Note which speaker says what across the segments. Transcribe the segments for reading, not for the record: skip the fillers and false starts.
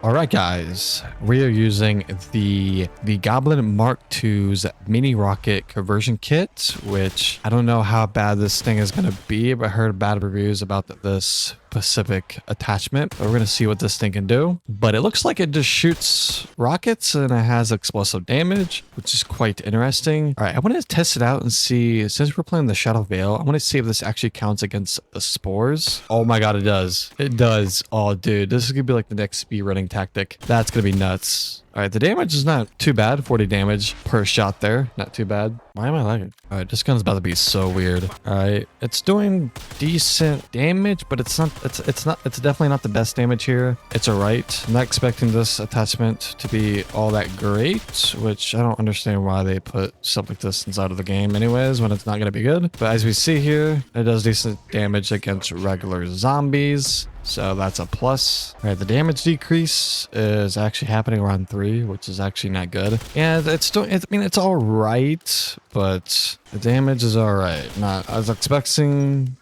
Speaker 1: All right, guys, we are using the Goblin Mark II's mini rocket conversion kit, which I don't know how bad this thing is going to be, but I heard bad reviews about this specific attachment. But we're going to see what this thing can do. But it looks like it just shoots rockets and it has explosive damage, which is quite interesting. All right, I want to test it out and see, since we're playing the Shadow Veil, I want to see if this actually counts against the spores. Oh my god, it does. It does. Oh, dude, this is going to be like the next speedrunning tactic. That's going to be nuts. All right, the damage is not too bad. 40 damage per shot there. Not too bad. Why am I lagging? All right, this gun's about to be so weird. All right, it's doing decent damage, but it's definitely not the best damage here. It's all right. I'm not expecting this attachment to be all that great, which I don't understand why they put stuff like this inside of the game anyways, when it's not going to be good. But as we see here, it does decent damage against regular zombies. So that's a plus. All right, the damage decrease is actually happening around 3, which is actually not good. And it's still, I mean, it's all right, but the damage is all right. Not, I was expecting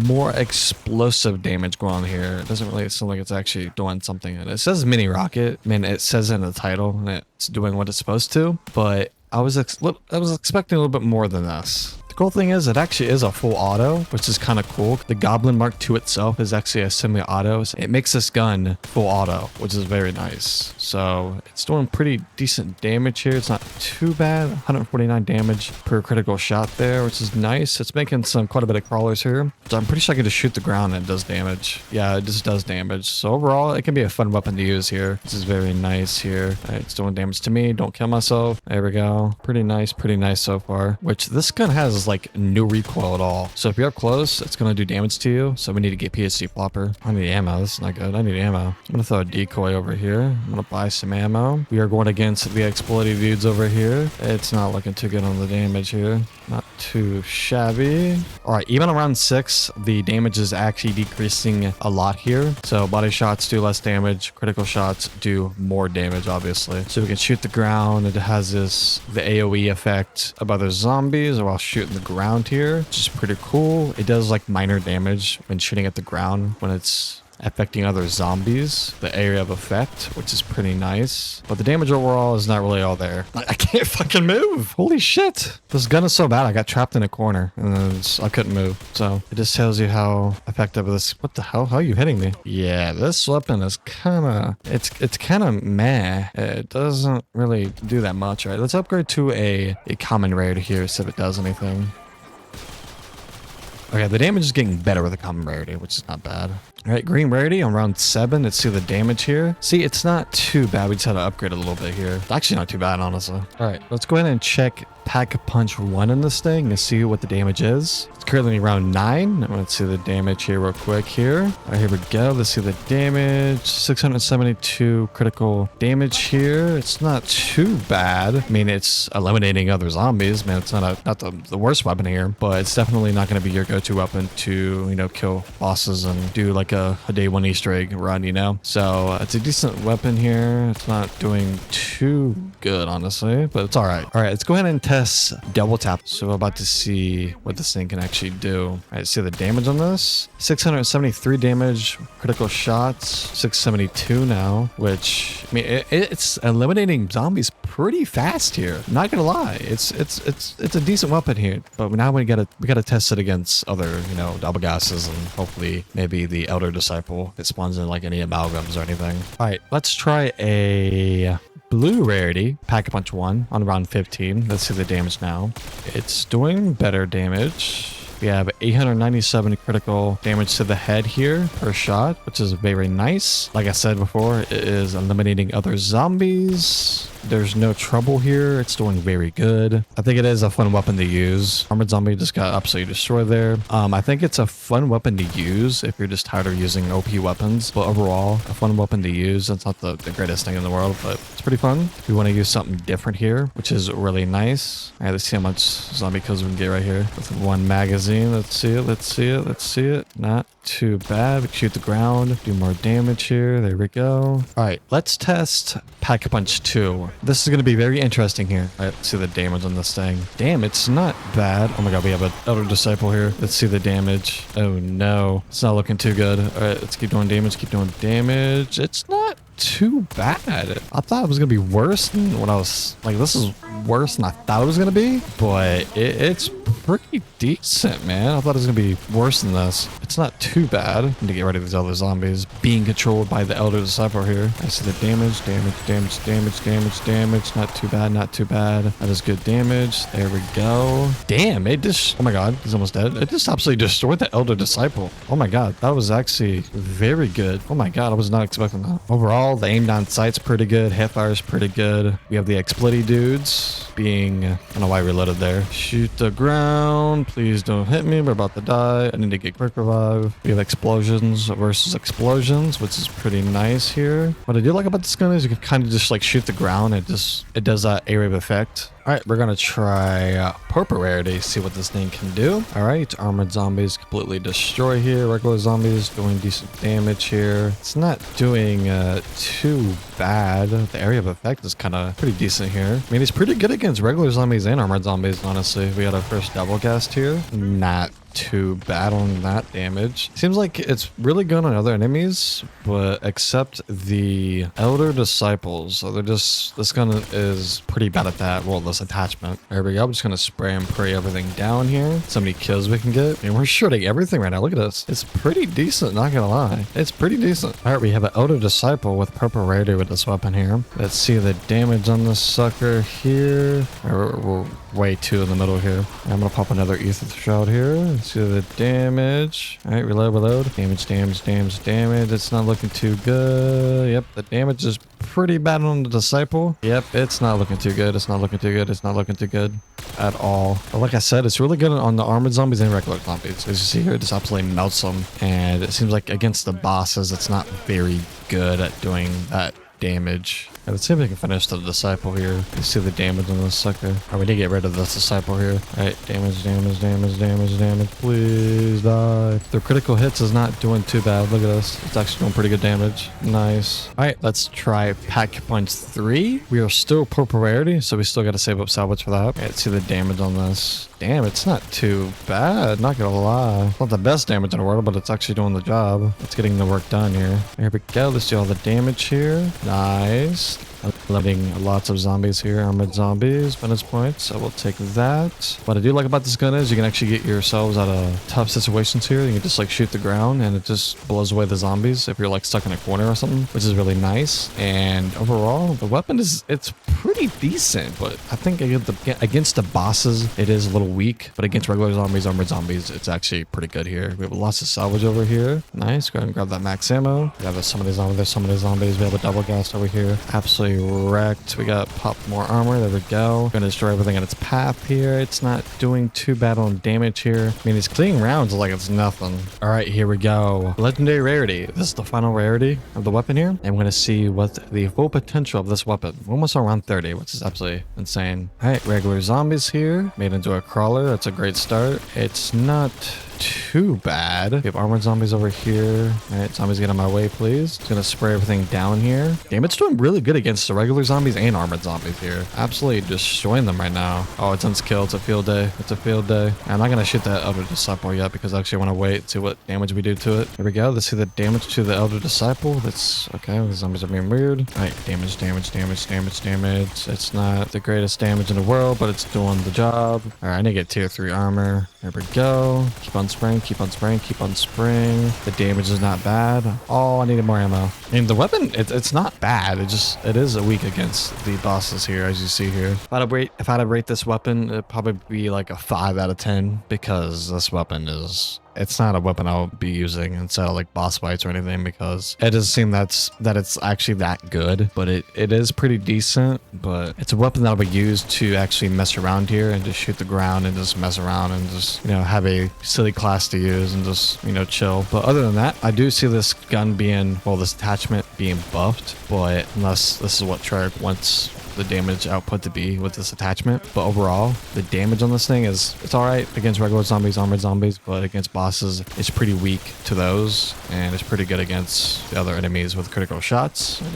Speaker 1: more explosive damage going on here. It doesn't really seem like it's actually doing something. And it says mini rocket. I mean, it says in the title and it's doing what it's supposed to, but I was expecting a little bit more than this. The cool thing is it actually is a full auto, which is kind of cool. The Goblin Mark II itself is actually a semi-auto. So it makes this gun full auto, which is very nice. So it's doing pretty decent damage here. It's not too bad. 149 damage per critical shot there, which is nice. It's making quite a bit of crawlers here. So I'm pretty sure I can just shoot the ground and it does damage. Yeah, it just does damage. So overall, it can be a fun weapon to use here. This is very nice here. All right, it's doing damage to me. Don't kill myself. There we go. Pretty nice so far. Which this gun has like no recoil at all. So if you're up close, it's going to do damage to you. So we need to get PhD flopper. I need ammo. This is not good. I need ammo. I'm going to throw a decoy over here. I'm going to buy some ammo. We are going against the exploited dudes over here. It's not looking too good on the damage here. Not too shabby. All right, even around 6, the damage is actually decreasing a lot here. So body shots do less damage. Critical shots do more damage, obviously. So we can shoot the ground. It has the AoE effect of other zombies while shooting the ground here, which is pretty cool. It does like minor damage when shooting at the ground when it's affecting other zombies, the area of effect, which is pretty nice. But the damage overall is not really all there. I can't fucking move. Holy shit. This gun is so bad. I got trapped in a corner and then I couldn't move. So it just tells you how effective this. What the hell? How are you hitting me? Yeah, this weapon is kind of, it's kind of meh. It doesn't really do that much, right? Let's upgrade to a common rarity here, see if it does anything. Okay, the damage is getting better with the common rarity, which is not bad. All right, green rarity on round 7. Let's see the damage here. See, it's not too bad. We just had to upgrade a little bit here. It's actually not too bad, honestly. All right, let's go ahead and check Pack-a-Punch 1 in this thing and see what the damage is. It's currently round 9. Let's see the damage here real quick here. All right, here we go. Let's see the damage. 672 critical damage here. It's not too bad. I mean, it's eliminating other zombies. Man, it's not the worst weapon here, but it's definitely not going to be your go-to weapon to, you know, kill bosses and do like a day 1 Easter egg run, you know? So it's a decent weapon here. It's not doing too good, honestly, but it's all right. All right, let's go ahead and test double tap. So we're about to see what this thing can actually do. All right, see the damage on this. 673 damage, critical shots, 672 now, which, I mean, it's eliminating zombies pretty fast here. Not gonna lie, it's a decent weapon here, but now we gotta test it against other, you know, double gases and hopefully maybe the Elder Disciple. It spawns in like any amalgams or anything. All right, let's try a blue rarity, Pack-a-Punch 1 on round 15. Let's see the damage now. It's doing better damage. We have 897 critical damage to the head here per shot, which is very nice. Like I said before, it is eliminating other zombies. There's no trouble here. It's doing very good. I think it is a fun weapon to use. Armored zombie just got absolutely destroyed there. I think it's a fun weapon to use if you're just tired of using OP weapons. But overall, a fun weapon to use. It's not the greatest thing in the world, but it's pretty fun. We want to use something different here, which is really nice. All right, let's see how much zombie kills we can get right here with 1 magazine. Let's see it. Not too bad. We can shoot the ground, do more damage here. There we go. All right, let's test Pack-a-Punch 2. This is going to be very interesting here. All right, let's see the damage on this thing. Damn, it's not bad. Oh my god, we have an Elder Disciple here. Let's see the damage. Oh no, it's not looking too good. All right, let's keep doing damage. Keep doing damage. It's not too bad. I thought it was gonna be worse than what I was like. This is worse than I thought it was gonna be, but it's pretty decent, man. I thought it was gonna be worse than this. It's not too bad. I need to get rid of these other zombies being controlled by the Elder Disciple here. I see the damage. Not too bad, not too bad. That is good damage. There we go. Damn, it just, oh my god, he's almost dead. It just absolutely destroyed the Elder Disciple. Oh my god, that was actually very good. Oh my god, I was not expecting that. Overall, the aim down sight's pretty good. Hipfire is pretty good. We have the Explity dudes being, I don't know why I reloaded there. Shoot the ground. Please don't hit me. We're about to die. I need to get quick revive. We have explosions versus explosions, which is pretty nice here. What I do like about this gun is you can kind of just like shoot the ground. It does that area of effect. All right, we're gonna try purple rarity, see what this thing can do. All right, armored zombies completely destroy here. Regular zombies doing decent damage here. It's not doing too bad. The area of effect is kind of pretty decent here. I mean, it's pretty good against regular zombies and armored zombies, honestly. We had our first double cast here. Not too bad on that damage. Seems like it's really good on other enemies, but except the Elder Disciples. So they're just, this gun is pretty bad at that. Well, this attachment. There we go. I'm just gonna spray and pray everything down here. So many kills we can get. I mean, we're shooting everything right now. Look at this. It's pretty decent, not gonna lie. It's pretty decent. All right, we have an Elder Disciple with purple rarity with this weapon here. Let's see the damage on this sucker here. We're way too in the middle here. I'm gonna pop another ether shroud here. Let's see the damage. All right, reload. Damage. It's not looking too good. Yep, the damage is pretty bad on the Disciple. Yep, it's not looking too good. It's not looking too good at all. But like I said, it's really good on the armored zombies and regular zombies. As you see here, it just absolutely melts them. And it seems like against the bosses, it's not very good at doing that damage. Right, let's see if we can finish the Disciple here. Let's see the damage on this sucker. Alright, we need to get rid of this Disciple here. Alright, damage. Please die. The critical hits is not doing too bad. Look at this. It's actually doing pretty good damage. Nice. Alright, let's try Pack Punch 3. We are still purple rarity, so we still got to save up salvage for that. Alright, let's see the damage on this. Damn, it's not too bad. Not gonna lie. It's not the best damage in the world, but it's actually doing the job. It's getting the work done here. Here we go. Let's do all the damage here. Nice. Letting lots of zombies here, armored zombies, bonus points. So we'll take that. What I do like about this gun is you can actually get yourselves out of tough situations here. You can just like shoot the ground and it just blows away the zombies if you're like stuck in a corner or something, which is really nice. And overall, the weapon it's pretty decent, but I think against the bosses, it is a little weak. But against regular zombies, armored zombies, it's actually pretty good here. We have lots of salvage over here. Nice. Go ahead and grab that max ammo. We have some of these zombies. There's some of these zombies. We have a double gas over here. Absolutely wrecked. We got pop more armor. There we go. Gonna destroy everything in its path here. It's not doing too bad on damage here. I mean, it's cleaning rounds like it's nothing. All right, here we go. Legendary rarity. This is the final rarity of the weapon here. And we're gonna see what the full potential of this weapon. We're almost around 30, which is absolutely insane. All right, regular zombies here. Made into a crawler. That's a great start. It's not too bad. We have armored zombies over here. All right, zombies get on my way, please. Just gonna spray everything down here. Damn, it's doing really good against the regular zombies and armored zombies here. Absolutely destroying them right now. Oh, it's unskilled. It's a field day. It's a field day. I'm not gonna shoot that Elder Disciple yet because I actually want to wait and see what damage we do to it. Here we go. Let's see the damage to the Elder Disciple. That's okay. The zombies are being weird. All right, damage. It's not the greatest damage in the world, but it's doing the job. All right, I need to get tier 3 armor. There we go. Keep on spraying. The damage is not bad. Oh, I needed more ammo. I mean, the weapon, it's not bad. It is weak against the bosses here, as you see here. If I'd have rate this weapon, it'd probably be like a 5 out of 10 because this weapon it's not a weapon I'll be using instead of like boss fights or anything because it doesn't seem that it's actually that good, but it is pretty decent. But it's a weapon that'll be used to actually mess around here and just shoot the ground and just mess around and just, have a silly class to use and just, chill. But other than that, I do see this gun being, this attachment being buffed, but unless this is what Treyarch wants the damage output to be with this attachment. But overall, the damage on this thing it's all right against regular zombies, armored zombies, but against bosses, it's pretty weak to those, and it's pretty good against the other enemies with critical shots. It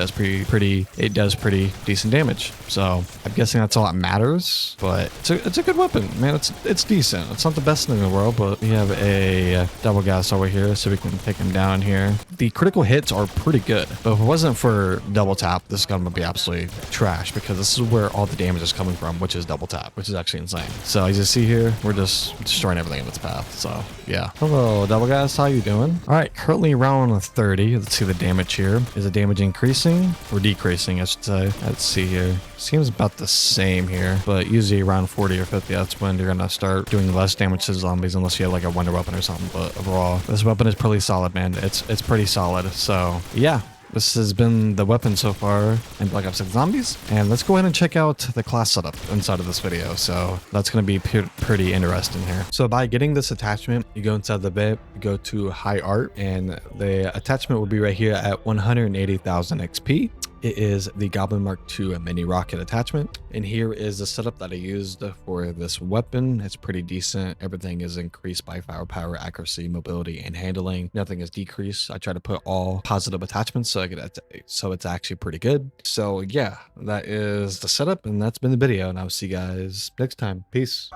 Speaker 1: does pretty decent damage. So I'm guessing that's all that matters. But it's a good weapon, man. It's decent. It's not the best thing in the world, but we have a double gas over here, so we can take him down here. The critical hits are pretty good, but if it wasn't for double tap, this gun would be absolutely trash, because this is where all the damage is coming from, which is double tap, which is actually insane. So as you see here, we're just destroying everything in its path. So yeah. Hello, double gas. How you doing? All right, currently around 30. Let's see the damage here. Is the damage increasing or decreasing, I should say? Let's see here. Seems about the same here, but usually around 40 or 50, that's when you're gonna start doing less damage to zombies, unless you have like a wonder weapon or something. But overall, this weapon is pretty solid, man. It's pretty solid. So yeah, this has been the weapon so far in Black Ops 6 Zombies. And let's go ahead and check out the class setup inside of this video. So that's going to be pretty interesting here. So by getting this attachment, you go inside the bit, you go to high art, and the attachment will be right here at 180,000 XP. It is the Goblin Mark II mini rocket attachment. And here is the setup that I used for this weapon. It's pretty decent. Everything is increased by firepower, accuracy, mobility, and handling. Nothing is decreased. I try to put all positive attachments so it's actually pretty good. So yeah, that is the setup, and that's been the video, and I'll see you guys next time. Peace.